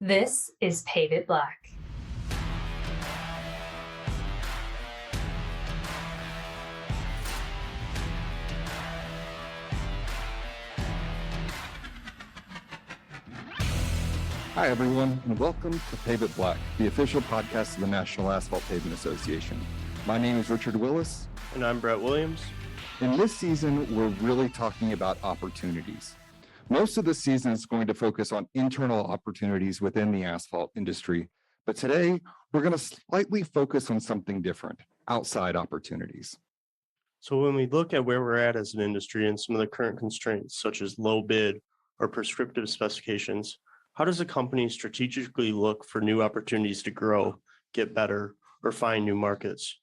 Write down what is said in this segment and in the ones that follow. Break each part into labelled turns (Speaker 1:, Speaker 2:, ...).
Speaker 1: This is Pave It Black.
Speaker 2: Hi, everyone, and welcome to Pave It Black, the official podcast of the National Asphalt Pavement Association. My name is Richard Willis.
Speaker 3: And I'm Brett Williams.
Speaker 2: In this season, we're really talking about opportunities. Most of the season is going to focus on internal opportunities within the asphalt industry, but today we're going to slightly focus on something different, outside opportunities.
Speaker 3: So when we look at where we're at as an industry and some of the current constraints, such as low bid or prescriptive specifications, how does a company strategically look for new opportunities to grow, get better, or find new markets?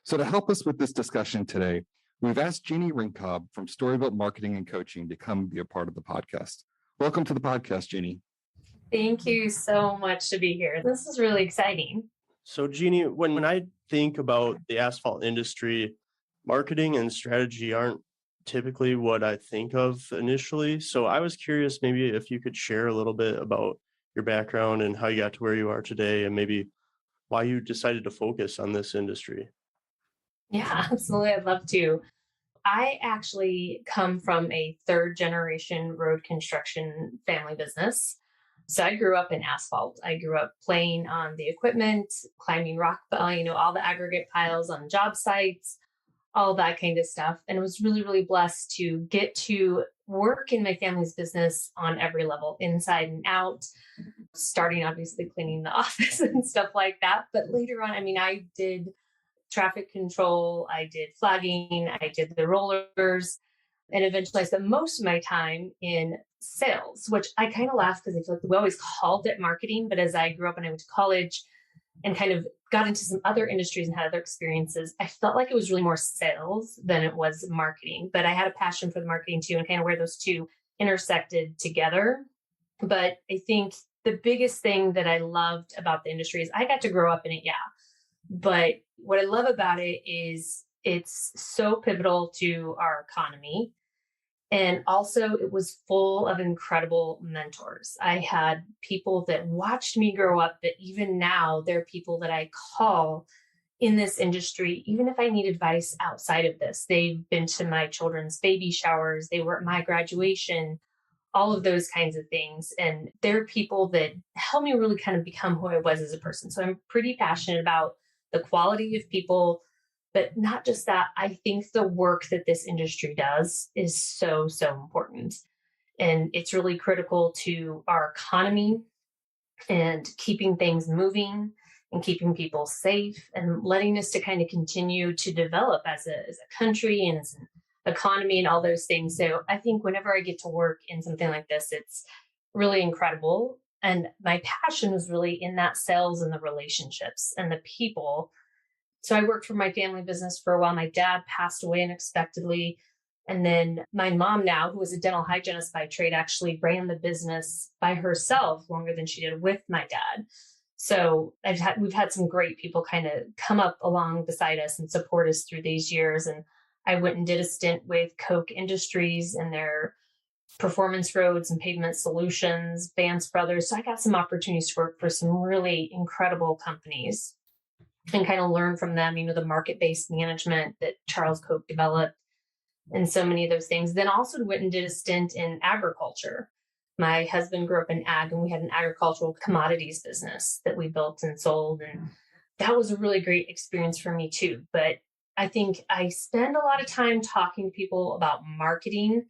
Speaker 2: So to help us with this discussion today, we've asked Jeani Ringkob from StoryBuilt Marketing and Coaching to come be a part of the podcast. Welcome to the podcast, Jeani.
Speaker 1: Thank you so much to be here. This is really exciting.
Speaker 3: So Jeani, when I think about the asphalt industry, marketing and strategy aren't typically what I think of initially. So I was curious, maybe if you could share a little bit about your background and how you got to where you are today and maybe why you decided to focus on this industry.
Speaker 1: Yeah, absolutely. I'd love to. I actually come from a third generation road construction family business. So I grew up in asphalt. I grew up playing on the equipment, climbing rock, all the aggregate piles on job sites, all that kind of stuff. And was really, really blessed to get to work in my family's business on every level, inside and out, starting obviously cleaning the office and stuff like that. But later on, I did traffic control, I did flagging, I did the rollers, and eventually I spent most of my time in sales, which I kind of laugh because I feel like we always called it marketing. But as I grew up and I went to college and kind of got into some other industries and had other experiences, I felt like it was really more sales than it was marketing. But I had a passion for the marketing too, and kind of where those two intersected together. But I think the biggest thing that I loved about the industry is I got to grow up in it, yeah. But what I love about it is it's so pivotal to our economy. And also, it was full of incredible mentors. I had people that watched me grow up, that even now they're people that I call in this industry, even if I need advice outside of this. They've been to my children's baby showers, they were at my graduation, all of those kinds of things. And they're people that helped me really kind of become who I was as a person. So I'm pretty passionate about the quality of people, but not just that. I think the work that this industry does is so, so important. And it's really critical to our economy and keeping things moving and keeping people safe and letting us to kind of continue to develop as a country and as an economy and all those things. So I think whenever I get to work in something like this, it's really incredible. And my passion was really in that sales and the relationships and the people. So I worked for my family business for a while. My dad passed away unexpectedly. And then my mom now, who was a dental hygienist by trade, actually ran the business by herself longer than she did with my dad. So we've had some great people kind of come up along beside us and support us through these years. And I went and did a stint with Koch Industries and their Performance Roads and Pavement Solutions, Vance Brothers. So I got some opportunities to work for some really incredible companies and kind of learn from them, the market-based management that Charles Koch developed and so many of those things. Then also went and did a stint in agriculture. My husband grew up in ag, and we had an agricultural commodities business that we built and sold. And that was a really great experience for me too. But I think I spend a lot of time talking to people about marketing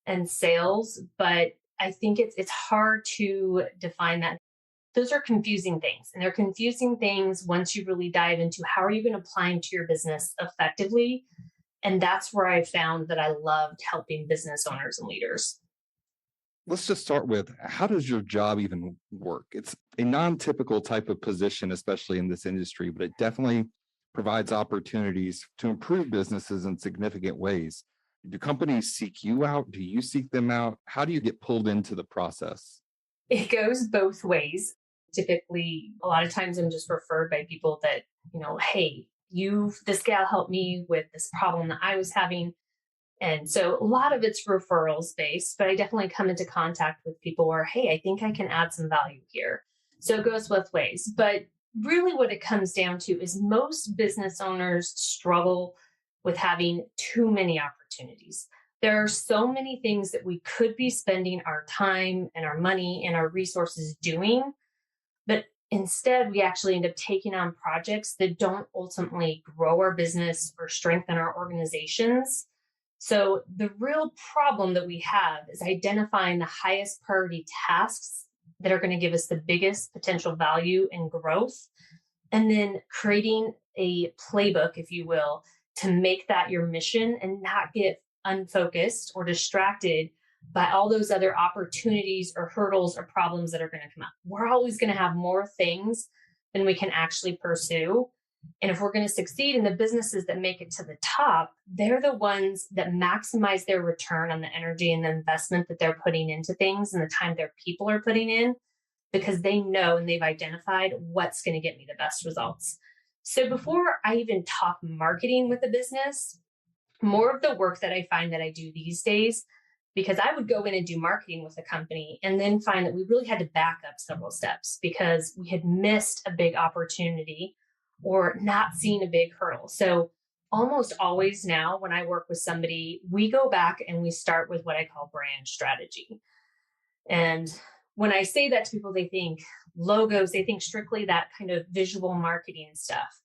Speaker 1: and sales, but I think it's hard to define that. Those are confusing things, and they're confusing things once you really dive into how are you going to apply them to your business effectively. And that's where I found that I loved helping business owners and leaders.
Speaker 2: Let's just start with, how does your job even work? It's a non-typical type of position, especially in this industry, but it definitely provides opportunities to improve businesses in significant ways. Do companies seek you out? Do you seek them out? How do you get pulled into the process?
Speaker 1: It goes both ways. Typically, a lot of times I'm just referred by people that, hey, this gal helped me with this problem that I was having. And so a lot of it's referrals based, but I definitely come into contact with people where, hey, I think I can add some value here. So it goes both ways. But really, what it comes down to is most business owners struggle with having too many opportunities. There are so many things that we could be spending our time and our money and our resources doing, but instead, we actually end up taking on projects that don't ultimately grow our business or strengthen our organizations. So, the real problem that we have is identifying the highest priority tasks that are going to give us the biggest potential value and growth, and then creating a playbook, if you will, to make that your mission and not get unfocused or distracted by all those other opportunities or hurdles or problems that are going to come up. We're always going to have more things than we can actually pursue. And if we're going to succeed in the businesses that make it to the top, they're the ones that maximize their return on the energy and the investment that they're putting into things and the time their people are putting in, because they know and they've identified what's going to get me the best results. So before I even talk marketing with a business, more of the work that I find that I do these days, because I would go in and do marketing with a company and then find that we really had to back up several steps because we had missed a big opportunity or not seen a big hurdle. So almost always now when I work with somebody, we go back and we start with what I call brand strategy. And when I say that to people, they think logos, they think strictly that kind of visual marketing stuff.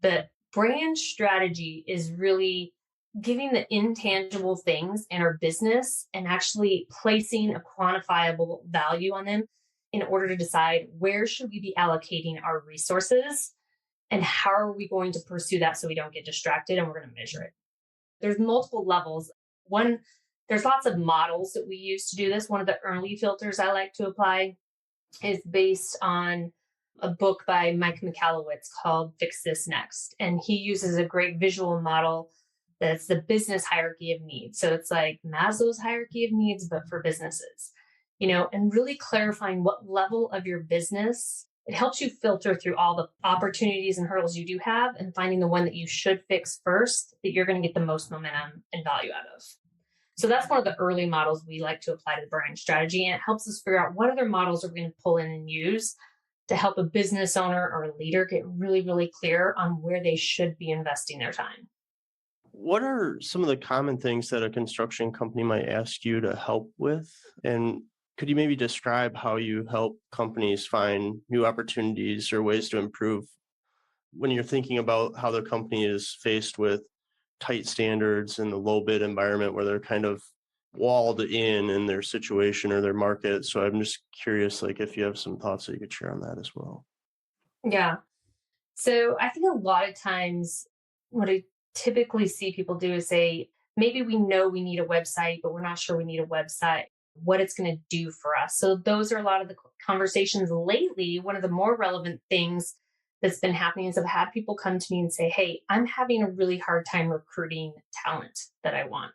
Speaker 1: But brand strategy is really giving the intangible things in our business and actually placing a quantifiable value on them in order to decide where should we be allocating our resources and how are we going to pursue that so we don't get distracted, and we're going to measure it. There's multiple levels. There's lots of models that we use to do this. One of the early filters I like to apply is based on a book by Mike Michalowicz called Fix This Next. And he uses a great visual model that's the business hierarchy of needs. So it's like Maslow's hierarchy of needs, but for businesses, and really clarifying what level of your business. It helps you filter through all the opportunities and hurdles you do have and finding the one that you should fix first that you're going to get the most momentum and value out of. So that's one of the early models we like to apply to the brand strategy. And it helps us figure out what other models are we going to pull in and use to help a business owner or a leader get really, really clear on where they should be investing their time.
Speaker 3: What are some of the common things that a construction company might ask you to help with? And could you maybe describe how you help companies find new opportunities or ways to improve when you're thinking about how the company is faced with tight standards in the low bid environment where they're kind of walled in their situation or their market? So I'm just curious, if you have some thoughts that you could share on that as well.
Speaker 1: Yeah. So I think a lot of times what I typically see people do is say, maybe we know we need a website, but we're not sure we need a website, what it's going to do for us. So those are a lot of the conversations lately. One of the more relevant things that's been happening is I've had people come to me and say, hey, I'm having a really hard time recruiting talent that I want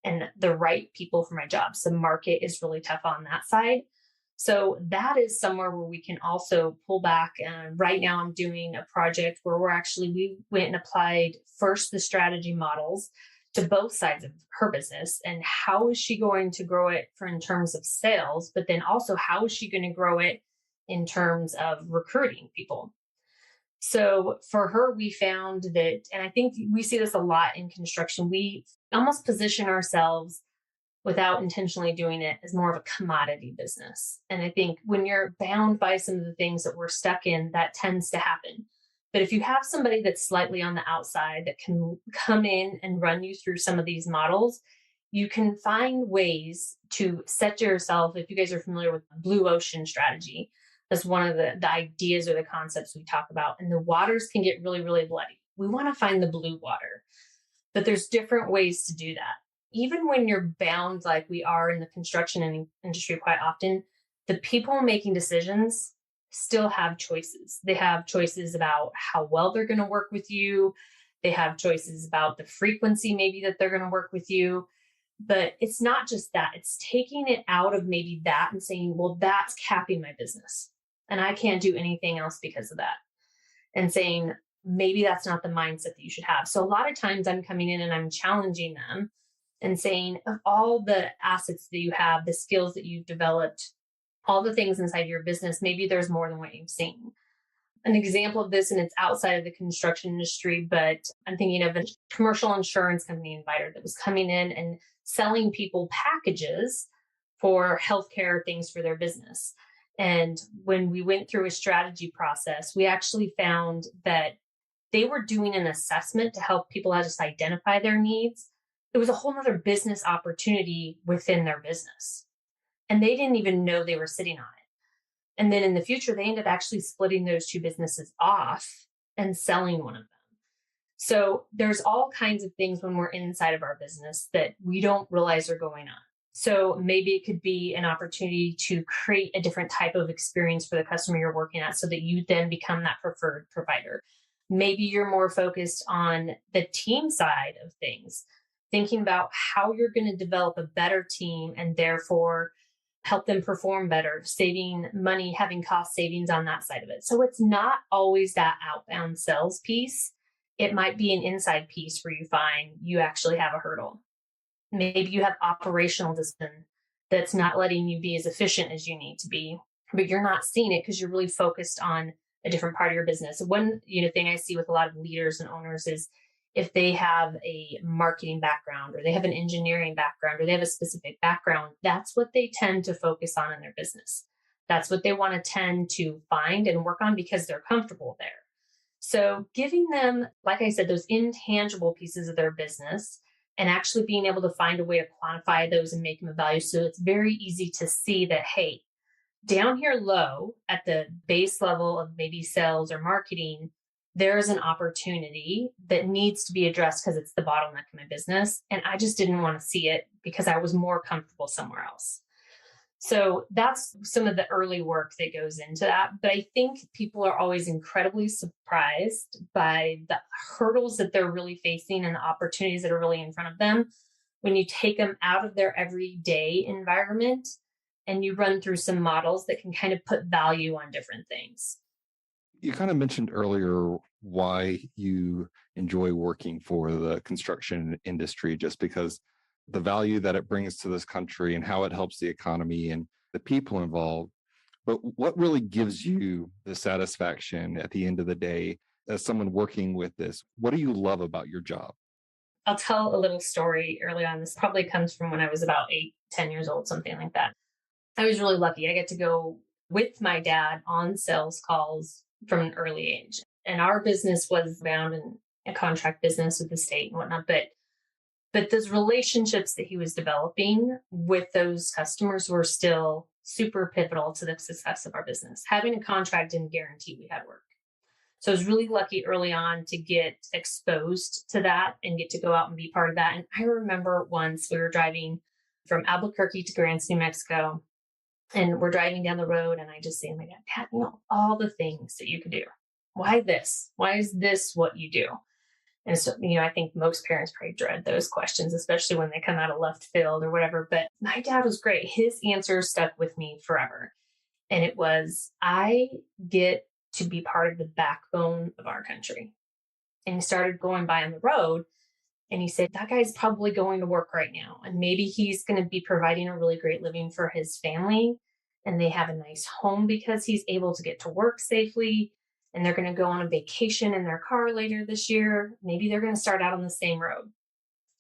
Speaker 1: and the right people for my jobs. The market is really tough on that side. So that is somewhere where we can also pull back. And right now I'm doing a project where we went and applied first the strategy models to both sides of her business and how is she going to grow it in terms of sales, but then also how is she going to grow it in terms of recruiting people. So for her, we found that, and I think we see this a lot in construction, we almost position ourselves without intentionally doing it as more of a commodity business. And I think when you're bound by some of the things that we're stuck in, that tends to happen. But if you have somebody that's slightly on the outside that can come in and run you through some of these models, you can find ways to set yourself, if you guys are familiar with blue ocean strategy, that's one of the ideas or the concepts we talk about. And the waters can get really, really bloody. We want to find the blue water, but there's different ways to do that. Even when you're bound like we are in the construction industry quite often, the people making decisions still have choices. They have choices about how well they're going to work with you. They have choices about the frequency maybe that they're going to work with you. But it's not just that. It's taking it out of maybe that and saying, well, that's capping my business and I can't do anything else because of that. And saying, maybe that's not the mindset that you should have. So a lot of times I'm coming in and I'm challenging them and saying, of all the assets that you have, the skills that you've developed, all the things inside your business, maybe there's more than what you've seen. An example of this, and it's outside of the construction industry, but I'm thinking of a commercial insurance company provider that was coming in and selling people packages for healthcare things for their business. And when we went through a strategy process, we actually found that they were doing an assessment to help people just identify their needs. It was a whole other business opportunity within their business. And they didn't even know they were sitting on it. And then in the future, they ended up actually splitting those two businesses off and selling one of them. So there's all kinds of things when we're inside of our business that we don't realize are going on. So maybe it could be an opportunity to create a different type of experience for the customer you're working at so that you then become that preferred provider. Maybe you're more focused on the team side of things, thinking about how you're going to develop a better team and therefore help them perform better, saving money, having cost savings on that side of it. So it's not always that outbound sales piece. It might be an inside piece where you find you actually have a hurdle. Maybe you have operational discipline that's not letting you be as efficient as you need to be, but you're not seeing it because you're really focused on a different part of your business. One thing I see with a lot of leaders and owners is if they have a marketing background or they have an engineering background or they have a specific background, that's what they tend to focus on in their business. That's what they want to tend to find and work on because they're comfortable there. So giving them, like I said, those intangible pieces of their business and actually being able to find a way to quantify those and make them a value. So it's very easy to see that, hey, down here low at the base level of maybe sales or marketing, there's an opportunity that needs to be addressed because it's the bottleneck in my business. And I just didn't want to see it because I was more comfortable somewhere else. So that's some of the early work that goes into that. But I think people are always incredibly surprised by the hurdles that they're really facing and the opportunities that are really in front of them when you take them out of their everyday environment and you run through some models that can kind of put value on different things.
Speaker 2: You kind of mentioned earlier why you enjoy working for the construction industry, just because the value that it brings to this country and how it helps the economy and the people involved. But what really gives you the satisfaction at the end of the day as someone working with this? What do you love about your job?
Speaker 1: I'll tell a little story early on. This probably comes from when I was about 10 years old, something like that. I was really lucky. I get to go with my dad on sales calls from an early age. And our business was bound in a contract business with the state and whatnot. But those relationships that he was developing with those customers were still super pivotal to the success of our business. Having a contract didn't guarantee we had work. So I was really lucky early on to get exposed to that and get to go out and be part of that. And I remember once we were driving from Albuquerque to Grants, New Mexico, and we're driving down the road, and I just say, oh my God, Pat, all the things that you could do. Why this? Why is this what you do? And so, I think most parents probably dread those questions, especially when they come out of left field or whatever. But my dad was great. His answer stuck with me forever. And it was, I get to be part of the backbone of our country. And he started going by on the road. And he said, that guy's probably going to work right now. And maybe he's going to be providing a really great living for his family. And they have a nice home because he's able to get to work safely. And they're going to go on a vacation in their car later this year. Maybe they're going to start out on the same road.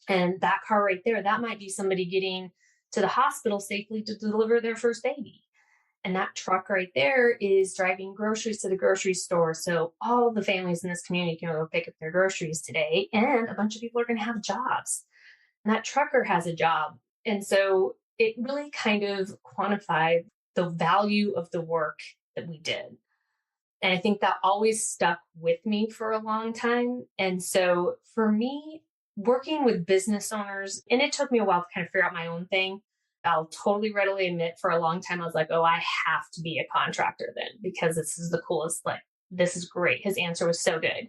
Speaker 1: And that car right there, that might be somebody getting to the hospital safely to deliver their first baby. And that truck right there is driving groceries to the grocery store. So all the families in this community can go pick up their groceries today. And a bunch of people are going to have jobs. And that trucker has a job. And so it really kind of quantified the value of the work that we did. And I think that always stuck with me for a long time. And so for me, working with business owners, and it took me a while to kind of figure out my own thing. I'll totally readily admit for a long time, I was like, oh, I have to be a contractor then because this is the coolest. Like, this is great. His answer was so good.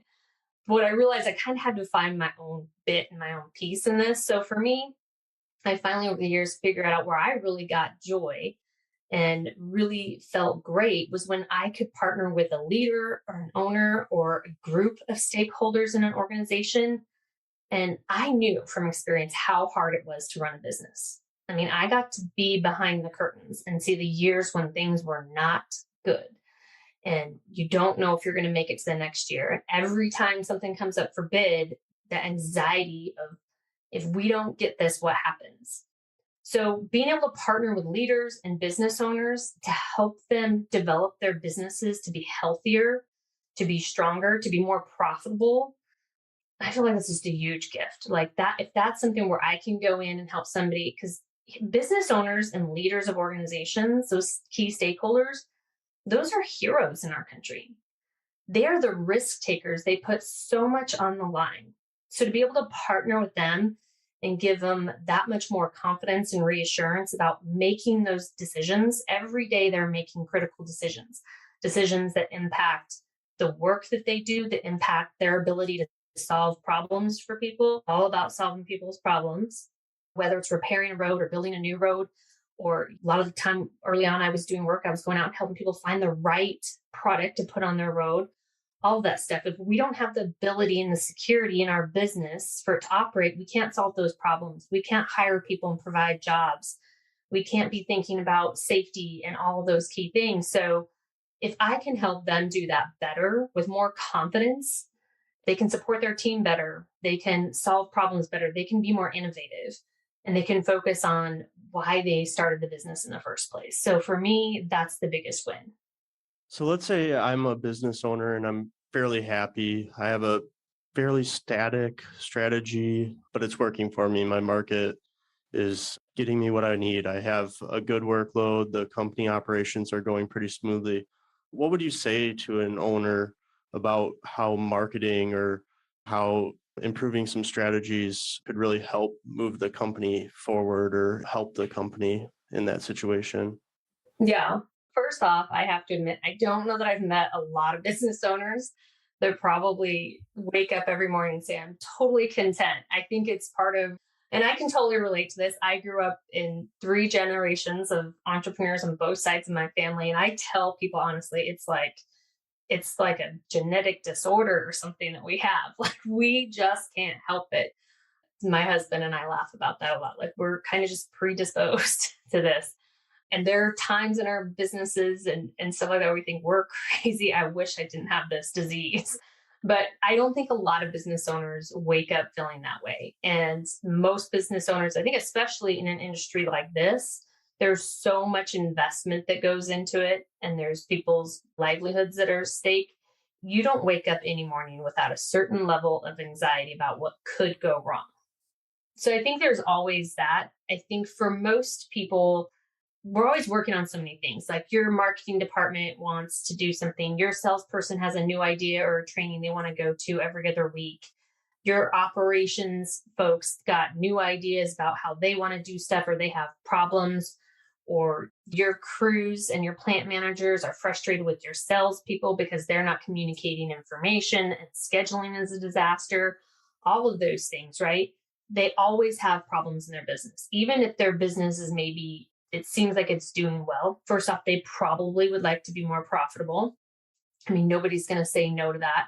Speaker 1: What I realized, I kind of had to find my own bit and my own piece in this. So for me, I finally over the years figured out where I really got joy and really felt great was when I could partner with a leader or an owner or a group of stakeholders in an organization. And I knew from experience how hard it was to run a business. I mean, I got to be behind the curtains and see the years when things were not good. And you don't know if you're going to make it to the next year. And every time something comes up for bid, the anxiety of if we don't get this, what happens? So being able to partner with leaders and business owners to help them develop their businesses to be healthier, to be stronger, to be more profitable, I feel like this is a huge gift. Like that, if that's something where I can go in and help somebody, because business owners and leaders of organizations, those key stakeholders, those are heroes in our country. They are the risk takers. They put so much on the line. So to be able to partner with them and give them that much more confidence and reassurance about making those decisions every day, they're making critical decisions, decisions that impact the work that they do, that impact their ability to solve problems for people, all about solving people's problems, whether it's repairing a road or building a new road. Or a lot of the time early on, I was doing work, I was going out and helping people find the right product to put on their road, all of that stuff. If we don't have the ability and the security in our business for it to operate, we can't solve those problems. We can't hire people and provide jobs. We can't be thinking about safety and all of those key things. So if I can help them do that better with more confidence, they can support their team better. They can solve problems better. They can be more innovative, and they can focus on why they started the business in the first place. So for me, that's the biggest win.
Speaker 3: So let's say I'm a business owner and I'm fairly happy. I have a fairly static strategy, but it's working for me. My market is getting me what I need. I have a good workload. The company operations are going pretty smoothly. What would you say to an owner about how marketing or how improving some strategies could really help move the company forward or help the company in that situation?
Speaker 1: Yeah. First off, I have to admit, I don't know that I've met a lot of business owners that probably wake up every morning and say, I'm totally content. I think it's part of, and I can totally relate to this. I grew up in 3 generations of entrepreneurs on both sides of my family. And I tell people honestly, it's like a genetic disorder or something that we have. Like we just can't help it. My husband and I laugh about that a lot. Like we're kind of just predisposed to this. And there are times in our businesses and stuff like that where we think we're crazy. I wish I didn't have this disease. But I don't think a lot of business owners wake up feeling that way. And most business owners, I think, especially in an industry like this, there's so much investment that goes into it, and there's people's livelihoods that are at stake. You don't wake up any morning without a certain level of anxiety about what could go wrong. So I think there's always that. I think for most people, we're always working on so many things. Like your marketing department wants to do something, your salesperson has a new idea or a training they want to go to every other week. Your operations folks got new ideas about how they want to do stuff, or they have problems, or your crews and your plant managers are frustrated with your salespeople because they're not communicating information, and scheduling is a disaster. All of those things, right? They always have problems in their business, even if their business is maybe, it seems like it's doing well. First off, they probably would like to be more profitable. I mean, nobody's going to say no to that.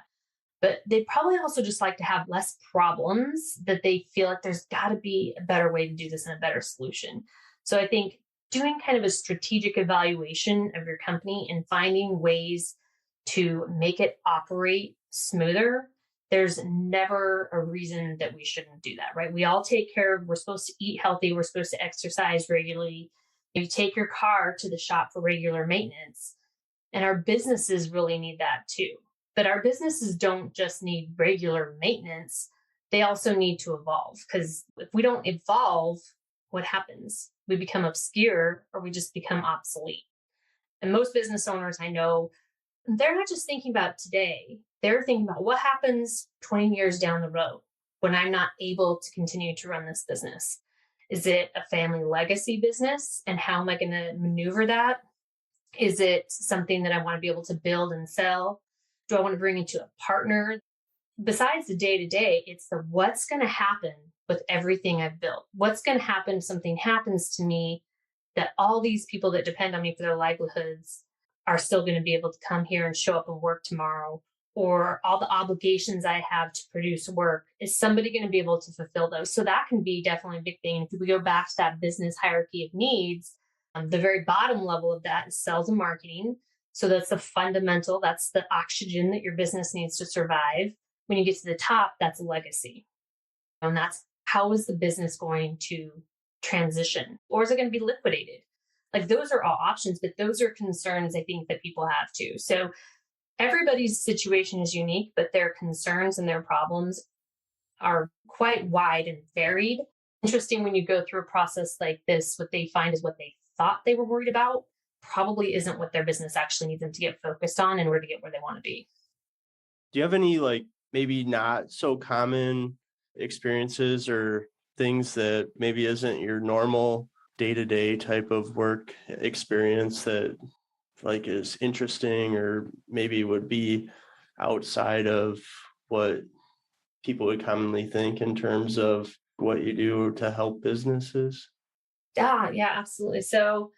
Speaker 1: But they probably also just like to have less problems, that they feel like there's got to be a better way to do this and a better solution. So I think doing kind of a strategic evaluation of your company and finding ways to make it operate smoother, there's never a reason that we shouldn't do that, right? We all take care of, we're supposed to eat healthy, we're supposed to exercise regularly. You take your car to the shop for regular maintenance, and our businesses really need that too. But our businesses don't just need regular maintenance, they also need to evolve, because if we don't evolve, what happens? We become obscure, or we just become obsolete. And most business owners I know, they're not just thinking about today, they're thinking about what happens 20 years down the road when I'm not able to continue to run this business. Is it a family legacy business? And how am I going to maneuver that? Is it something that I want to be able to build and sell? Do I want to bring into a partner? Besides the day to day, it's the what's going to happen with everything I've built. What's going to happen if something happens to me, that all these people that depend on me for their livelihoods are still going to be able to come here and show up and work tomorrow? or all the obligations I have to produce work, is somebody going to be able to fulfill those? So that can be definitely a big thing. If we go back to that business hierarchy of needs, the very bottom level of that is sales and marketing. So that's the fundamental, that's the oxygen that your business needs to survive. When you get to the top, that's legacy. And that's how is the business going to transition? Or is it going to be liquidated? Like those are all options, but those are concerns I think that people have too. So everybody's situation is unique, but their concerns and their problems are quite wide and varied. Interesting, when you go through a process like this, what they find is what they thought they were worried about probably isn't what their business actually needs them to get focused on in order to get where they want to be.
Speaker 3: Do you have any maybe not so common experiences or things that maybe isn't your normal day-to-day type of work experience that is interesting or maybe would be outside of what people would commonly think in terms of what you do to help businesses?
Speaker 1: Yeah, absolutely. So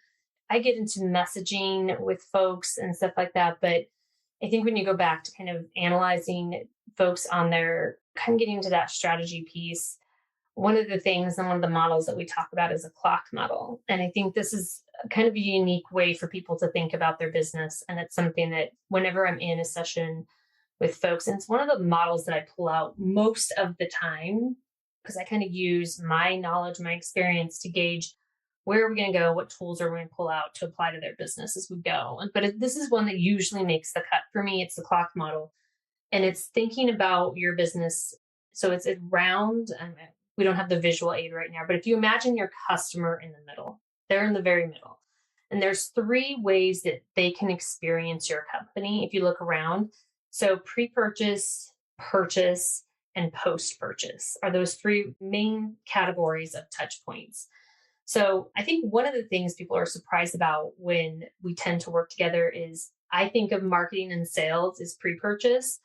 Speaker 1: I get into messaging with folks and stuff like that. But I think when you go back to kind of analyzing folks on their kind of getting into that strategy piece, one of the things and one of the models that we talk about is a clock model. And I think this is kind of a unique way for people to think about their business. And it's something that whenever I'm in a session with folks, and it's one of the models that I pull out most of the time, because I kind of use my knowledge, my experience to gauge where are we going to go, what tools are we going to pull out to apply to their business as we go. But this is one that usually makes the cut for me. It's the clock model. And it's thinking about your business. So it's around, we don't have the visual aid right now, but if you imagine your customer in the middle, they're in the very middle. And there's three ways that they can experience your company if you look around. So pre-purchase, purchase, and post-purchase are those three main categories of touch points. So I think one of the things people are surprised about when we tend to work together is I think of marketing and sales as pre-purchase,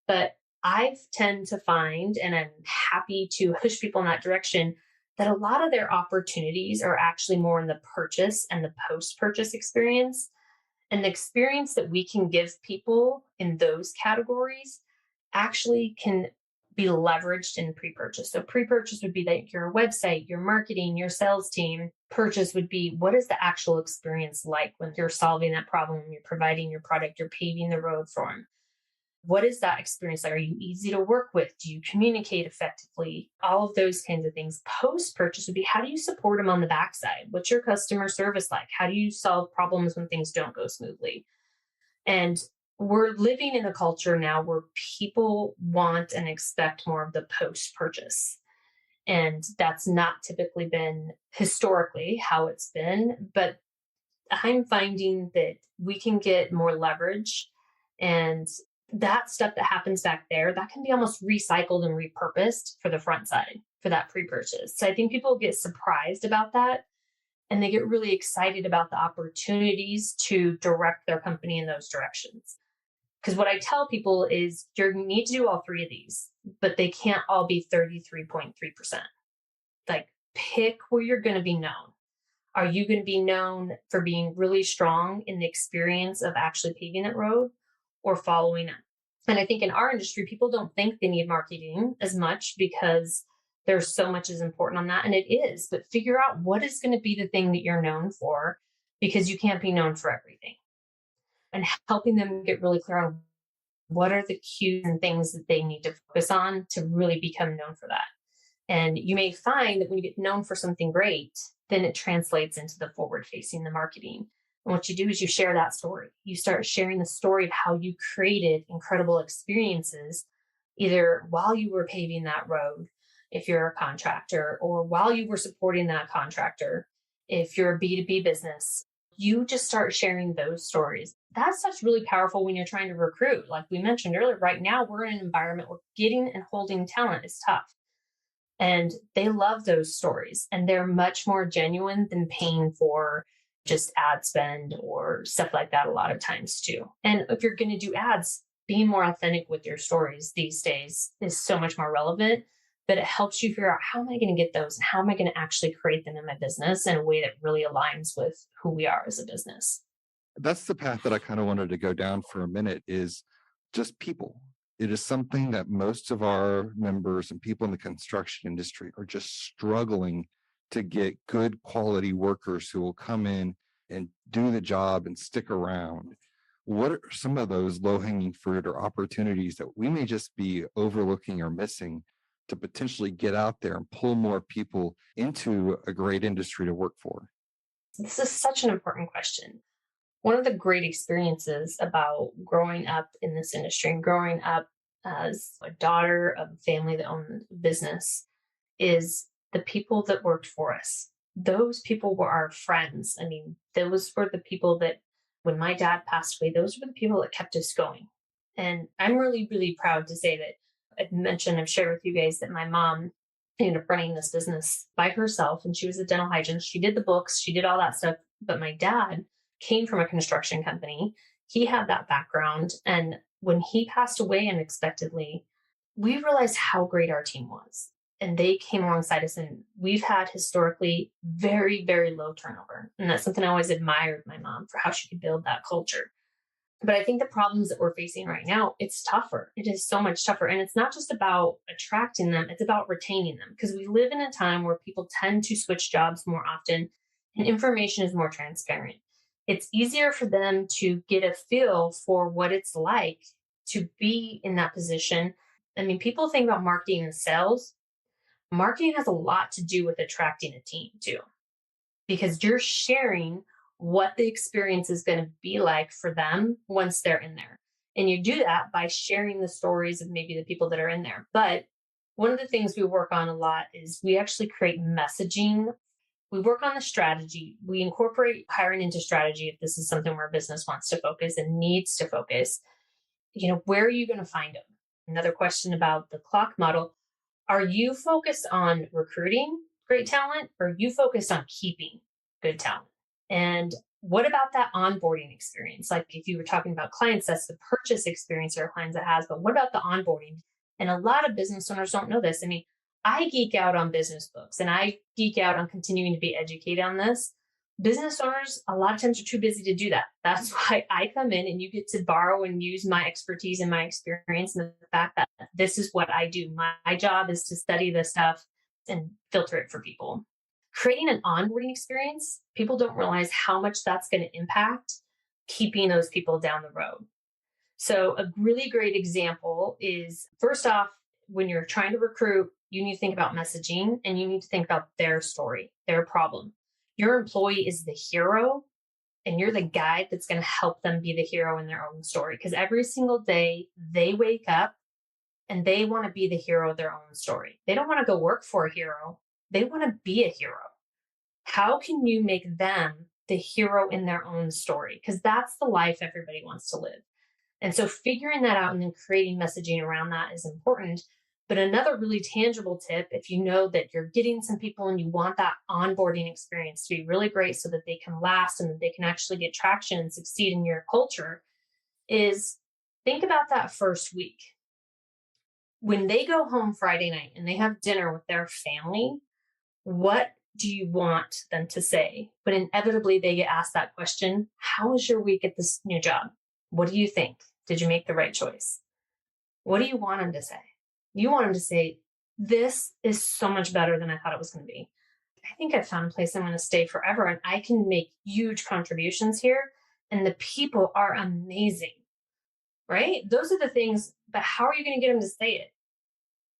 Speaker 1: but I tend to find, and I'm happy to push people in that direction, that a lot of their opportunities are actually more in the purchase and the post-purchase experience. And the experience that we can give people in those categories actually can be leveraged in pre-purchase. So pre-purchase would be that your website, your marketing, your sales team. Purchase would be, what is the actual experience like when you're solving that problem, you're providing your product, you're paving the road for them. What is that experience like? Are you easy to work with? Do you communicate effectively? All of those kinds of things. Post-purchase would be, how do you support them on the backside? What's your customer service like? How do you solve problems when things don't go smoothly? And we're living in a culture now where people want and expect more of the post-purchase. And that's not typically been historically how it's been. But I'm finding that we can get more leverage, and that stuff that happens back there, that can be almost recycled and repurposed for the front side for that pre-purchase. So I think people get surprised about that, and they get really excited about the opportunities to direct their company in those directions. Because what I tell people is you need to do all three of these, but they can't all be 33.3%. Like, pick where you're going to be known. Are you going to be known for being really strong in the experience of actually paving that road or following up? And I think in our industry, people don't think they need marketing as much because there's so much is important on that. And it is, but figure out what is going to be the thing that you're known for, because you can't be known for everything. And helping them get really clear on what are the cues and things that they need to focus on to really become known for that. And you may find that when you get known for something great, then it translates into the forward facing, the marketing. And what you do is you share that story. You start sharing the story of how you created incredible experiences, either while you were paving that road, if you're a contractor, or while you were supporting that contractor, if you're a B2B business. You just start sharing those stories. That stuff's really powerful when you're trying to recruit. Like we mentioned earlier, right now we're in an environment where getting and holding talent is tough. And they love those stories, and they're much more genuine than paying for just ad spend or stuff like that a lot of times too. And if you're going to do ads, being more authentic with your stories these days is so much more relevant. But it helps you figure out, how am I going to get those, and how am I going to actually create them in my business in a way that really aligns with who we are as a business.
Speaker 2: That's the path that I kind of wanted to go down for a minute, is just people. It is something that most of our members and people in the construction industry are just struggling to get good quality workers who will come in and do the job and stick around. What are some of those low-hanging fruit or opportunities that we may just be overlooking or missing to potentially get out there and pull more people into a great industry to work for?
Speaker 1: This is such an important question. One of the great experiences about growing up in this industry and growing up as a daughter of a family that owned a business is the people that worked for us. Those people were our friends. I mean, those were the people that, when my dad passed away, those were the people that kept us going. And I'm really, really proud to say that I've shared with you guys that my mom ended up running this business by herself, and she was a dental hygienist. She did the books, she did all that stuff. But my dad came from a construction company. He had that background. And when he passed away unexpectedly, we realized how great our team was. And they came alongside us. And we've had historically very, very low turnover. And that's something I always admired my mom for, how she could build that culture. But I think the problems that we're facing right now, it's tougher. It is so much tougher. And it's not just about attracting them, it's about retaining them. Because we live in a time where people tend to switch jobs more often and information is more transparent. It's easier for them to get a feel for what it's like to be in that position. I mean, people think about marketing and sales. Marketing has a lot to do with attracting a team too, because you're sharing what the experience is going to be like for them once they're in there. And you do that by sharing the stories of maybe the people that are in there. But one of the things we work on a lot is we actually create messaging. We work on the strategy. We incorporate hiring into strategy if this is something where a business wants to focus and needs to focus. Where are you going to find them? Another question about the clock model. Are you focused on recruiting great talent, or are you focused on keeping good talent? And what about that onboarding experience? Like if you were talking about clients, that's the purchase experience our clients that has, but what about the onboarding? And a lot of business owners don't know this. I mean, I geek out on business books and I geek out on continuing to be educated on this. Business owners, a lot of times, are too busy to do that. That's why I come in and you get to borrow and use my expertise and my experience, and the fact that this is what I do. My job is to study this stuff and filter it for people. Creating an onboarding experience, people don't realize how much that's going to impact keeping those people down the road. So a really great example is, first off, when you're trying to recruit, you need to think about messaging and you need to think about their story, their problem. Your employee is the hero and you're the guide that's going to help them be the hero in their own story. Because every single day they wake up and they want to be the hero of their own story. They don't want to go work for a hero. They want to be a hero. How can you make them the hero in their own story? Because that's the life everybody wants to live. And so figuring that out and then creating messaging around that is important. But another really tangible tip, if you know that you're getting some people and you want that onboarding experience to be really great so that they can last and that they can actually get traction and succeed in your culture, is think about that first week. When they go home Friday night and they have dinner with their family, what do you want them to say? But inevitably they get asked that question: how was your week at this new job? What do you think? Did you make the right choice? What do you want them to say? You want them to say, this is so much better than I thought it was going to be. I think I found a place I'm going to stay forever and I can make huge contributions here. And the people are amazing, right? Those are the things, but how are you going to get them to say it?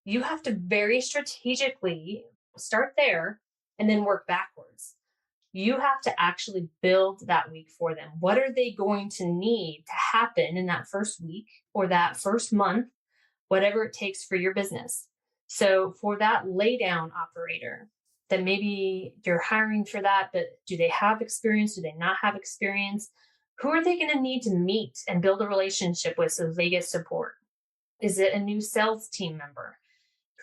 Speaker 1: You have to very strategically start there and then work backwards. You have to actually build that week for them. What are they going to need to happen in that first week or that first month, whatever it takes for your business? So for that lay down operator, that maybe you're hiring for that, but do they have experience? Do they not have experience? Who are they going to need to meet and build a relationship with so they get support? Is it a new sales team member?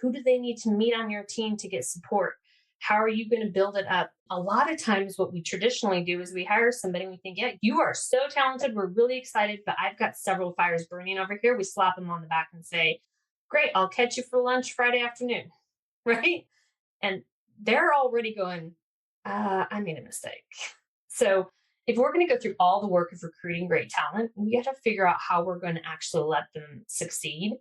Speaker 1: Who do they need to meet on your team to get support? How are you going to build it up? A lot of times what we traditionally do is we hire somebody and we think, yeah, you are so talented. We're really excited, but I've got several fires burning over here. We slap them on the back and say, great, I'll catch you for lunch Friday afternoon, right? And they're already going, I made a mistake. So if we're going to go through all the work of recruiting great talent, we have to figure out how we're going to actually let them succeed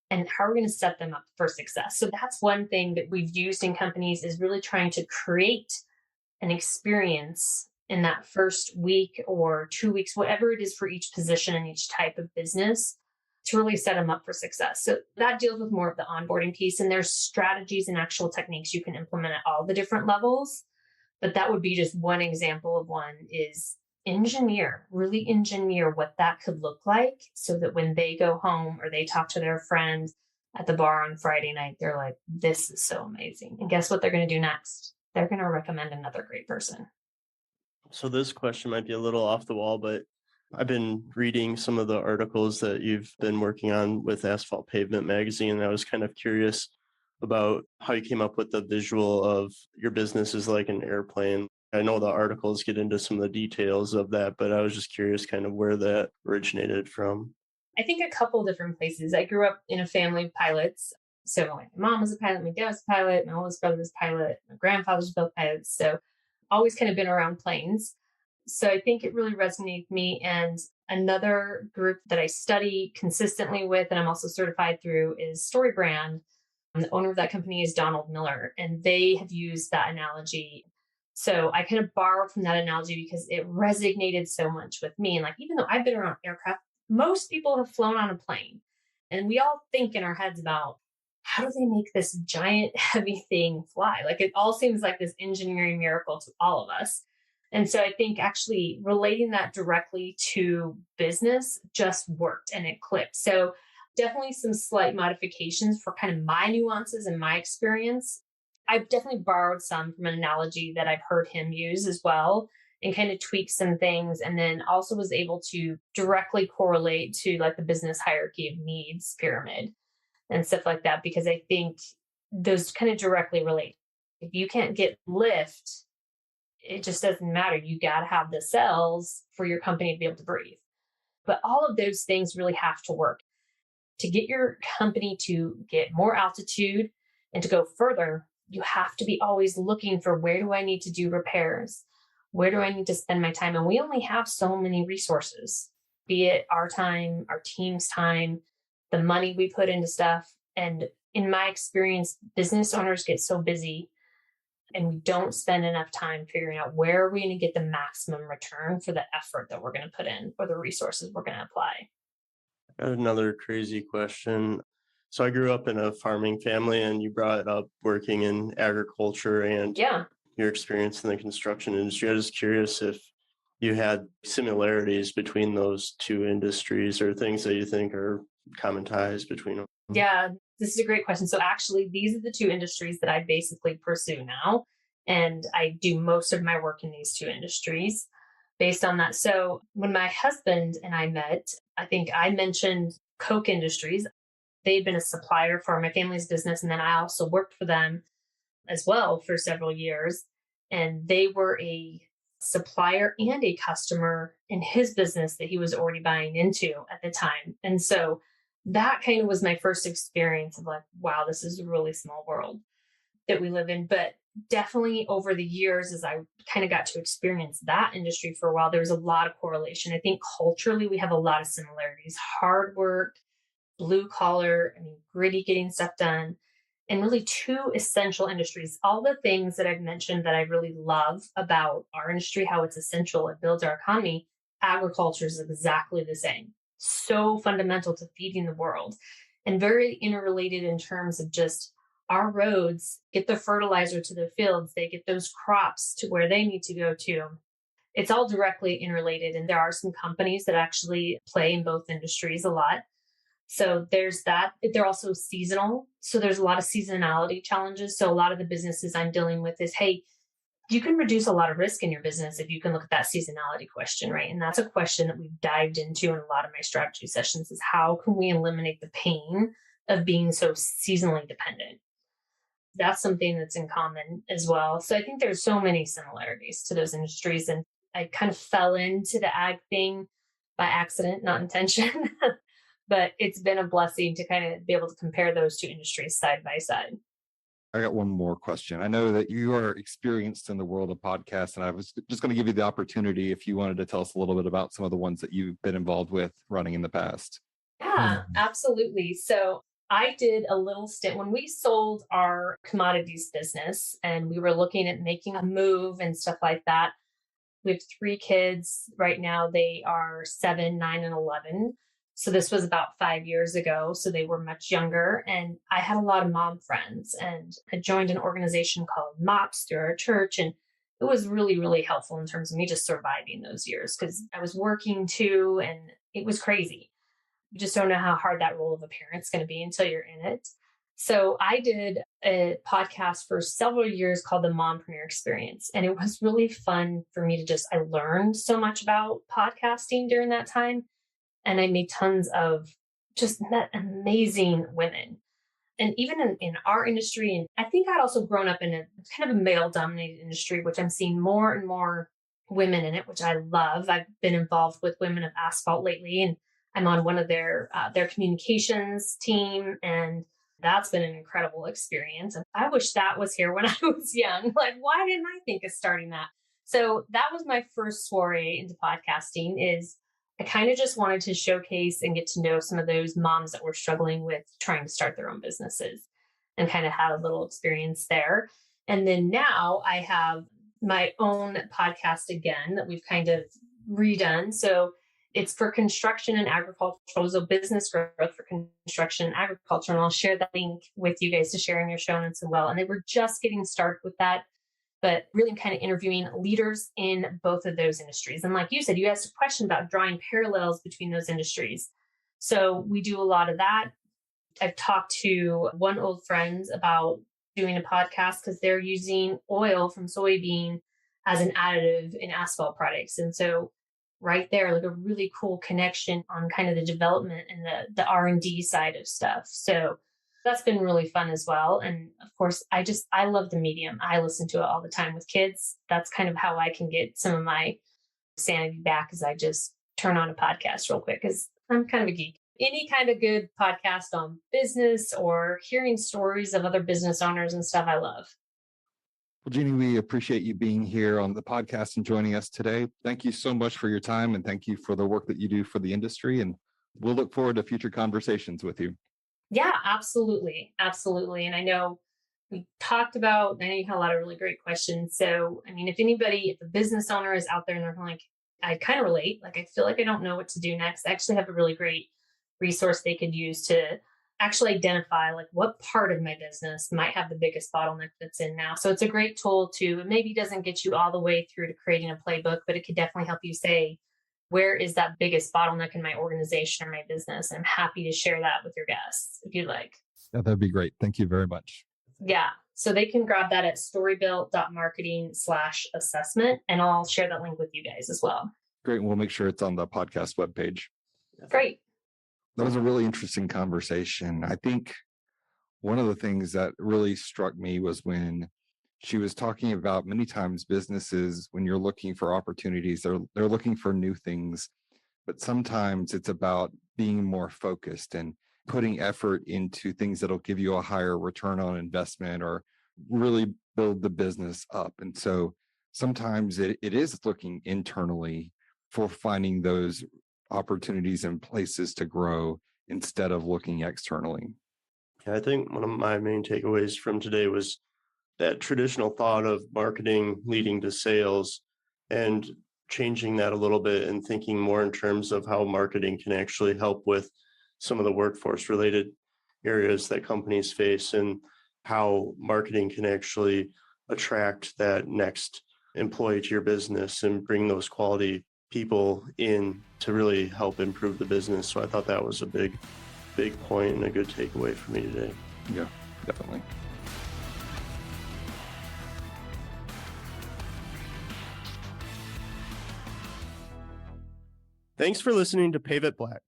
Speaker 1: and how we're going to set them up for success. So that's one thing that we've used in companies is really trying to create an experience in that first week or 2 weeks, whatever it is for each position and each type of business to really set them up for success. So that deals with more of the onboarding piece. And there's strategies and actual techniques you can implement at all the different levels. But that would be just one example of one is really engineer what that could look like so that when they go home or they talk to their friends at the bar on Friday night, they're like, this is so amazing. And guess what they're going to do next? They're going to recommend another great person.
Speaker 3: So this question might be a little off the wall, but I've been reading some of the articles that you've been working on with Asphalt Pavement magazine. And I was kind of curious about how you came up with the visual of your business is like an airplane. I know the articles get into some of the details of that, but I was just curious kind of where that originated from.
Speaker 1: I think a couple different places. I grew up in a family of pilots. So my mom was a pilot, my dad was a pilot, my oldest brother was a pilot, my grandfather's both pilots. So always kind of been around planes. So I think it really resonated with me. And another group that I study consistently with, and I'm also certified through, is StoryBrand. The owner of that company is Donald Miller, and they have used that analogy. So I kind of borrowed from that analogy because it resonated so much with me. And like, even though I've been around aircraft, most people have flown on a plane. And we all think in our heads about how do they make this giant, heavy thing fly? Like it all seems like this engineering miracle to all of us. And so I think actually relating that directly to business just worked and it clicked. So definitely some slight modifications for kind of my nuances and my experience. I've definitely borrowed some from an analogy that I've heard him use as well and kind of tweak some things. And then also was able to directly correlate to like the business hierarchy of needs pyramid and stuff like that, because I think those kind of directly relate. If you can't get lift, it just doesn't matter. You got to have the cells for your company to be able to breathe. But all of those things really have to work. To get your company to get more altitude and to go further, you have to be always looking for where do I need to do repairs? Where do I need to spend my time? And we only have so many resources, be it our time, our team's time, the money we put into stuff. And in my experience, business owners get so busy and we don't spend enough time figuring out where are we going to get the maximum return for the effort that we're going to put in or the resources we're going to apply.
Speaker 3: I got another crazy question. So I grew up in a farming family and you brought up working in agriculture and your experience in the construction industry. I was just curious if you had similarities between those two industries or things that you think are common ties between them.
Speaker 1: Yeah, this is a great question. So actually, these are the two industries that I basically pursue now. And I do most of my work in these two industries based on that. So when my husband and I met, I think I mentioned Coke Industries. They'd been a supplier for my family's business. And then I also worked for them as well for several years. And they were a supplier and a customer in his business that he was already buying into at the time. And so that kind of was my first experience of like, wow, this is a really small world that we live in. But definitely over the years, as I kind of got to experience that industry for a while, there was a lot of correlation. I think culturally, we have a lot of similarities. Hard work, blue collar, gritty, getting stuff done, and really two essential industries. All the things that I've mentioned that I really love about our industry, how it's essential, it builds our economy, agriculture is exactly the same. So fundamental to feeding the world and very interrelated in terms of just our roads get the fertilizer to the fields, they get those crops to where they need to go to. It's all directly interrelated. And there are some companies that actually play in both industries a lot. So there's that. They're also seasonal. So there's a lot of seasonality challenges. So a lot of the businesses I'm dealing with is, hey, you can reduce a lot of risk in your business if you can look at that seasonality question, right? And that's a question that we've dived into in a lot of my strategy sessions is how can we eliminate the pain of being so seasonally dependent? That's something that's in common as well. So I think there's so many similarities to those industries. And I kind of fell into the ag thing by accident, not intention. But it's been a blessing to kind of be able to compare those two industries side by side.
Speaker 2: I got one more question. I know that you are experienced in the world of podcasts, and I was just going to give you the opportunity if you wanted to tell us a little bit about some of the ones that you've been involved with running in the past.
Speaker 1: Yeah, absolutely. So I did a little stint when we sold our commodities business and we were looking at making a move and stuff like that. We have 3 kids right now. They are 7, 9, and 11. So this was about 5 years ago. So they were much younger. And I had a lot of mom friends, and I joined an organization called MOPS through our church. And it was really, really helpful in terms of me just surviving those years because I was working too, and it was crazy. You just don't know how hard that role of a parent's going to be until you're in it. So I did a podcast for several years called the Mompreneur Experience. And it was really fun for me to I learned so much about podcasting during that time. And I made tons of just met amazing women. And even in our industry, and I think I'd also grown up in a kind of a male dominated industry, which I'm seeing more and more women in it, which I love. I've been involved with Women of Asphalt lately, and I'm on one of their communications team, and that's been an incredible experience. And I wish that was here when I was young. Like, why didn't I think of starting that? So that was my first foray into podcasting. Is I kind of just wanted to showcase and get to know some of those moms that were struggling with trying to start their own businesses, and kind of had a little experience there. And then now I have my own podcast again that we've kind of redone. So it's for construction and agricultural, so business growth for construction and agriculture. And I'll share that link with you guys to share in your show notes as well. And they were just getting started with that, but really kind of interviewing leaders in both of those industries. And like you said, you asked a question about drawing parallels between those industries. So we do a lot of that. I've talked to one old friend about doing a podcast because they're using oil from soybean as an additive in asphalt products. And so right there, like a really cool connection on kind of the development and the R&D side of stuff. So that's been really fun as well. And of course, I love the medium. I listen to it all the time with kids. That's kind of how I can get some of my sanity back, is I just turn on a podcast real quick because I'm kind of a geek. Any kind of good podcast on business or hearing stories of other business owners and stuff, I love.
Speaker 2: Well, Jeani, we appreciate you being here on the podcast and joining us today. Thank you so much for your time, and thank you for the work that you do for the industry. And we'll look forward to future conversations with you.
Speaker 1: Yeah, absolutely. Absolutely. And I know we talked about, I know you had a lot of really great questions. So, I mean, if a business owner is out there and they're like, I kind of relate, like, I feel like I don't know what to do next, I actually have a really great resource they could use to actually identify like what part of my business might have the biggest bottleneck that's in now. So it's a great tool to, it maybe doesn't get you all the way through to creating a playbook, but it could definitely help you say, where is that biggest bottleneck in my organization or my business? I'm happy to share that with your guests if you'd like.
Speaker 2: Yeah, that'd be great. Thank you very much.
Speaker 1: Yeah. So they can grab that at storybuilt.marketing/assessment. And I'll share that link with you guys as well.
Speaker 2: Great. We'll make sure it's on the podcast webpage.
Speaker 1: Great.
Speaker 2: That was a really interesting conversation. I think one of the things that really struck me was when she was talking about many times businesses, when you're looking for opportunities, they're looking for new things, but sometimes it's about being more focused and putting effort into things that'll give you a higher return on investment or really build the business up. And so sometimes it is looking internally for finding those opportunities and places to grow instead of looking externally.
Speaker 3: I think one of my main takeaways from today was that traditional thought of marketing leading to sales, and changing that a little bit and thinking more in terms of how marketing can actually help with some of the workforce related areas that companies face, and how marketing can actually attract that next employee to your business and bring those quality people in to really help improve the business. So I thought that was a big point and a good takeaway for me today.
Speaker 2: Yeah, definitely.
Speaker 3: Thanks for listening to Pave It Black.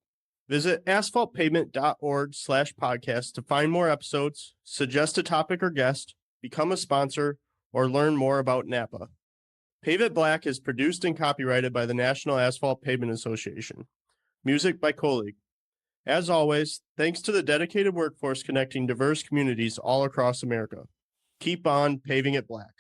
Speaker 3: Visit asphaltpavement.org/podcast to find more episodes, suggest a topic or guest, become a sponsor, or learn more about Napa. Pave It Black is produced and copyrighted by the National Asphalt Pavement Association. Music by Colleague. As always, thanks to the dedicated workforce connecting diverse communities all across America. keep on paving it black.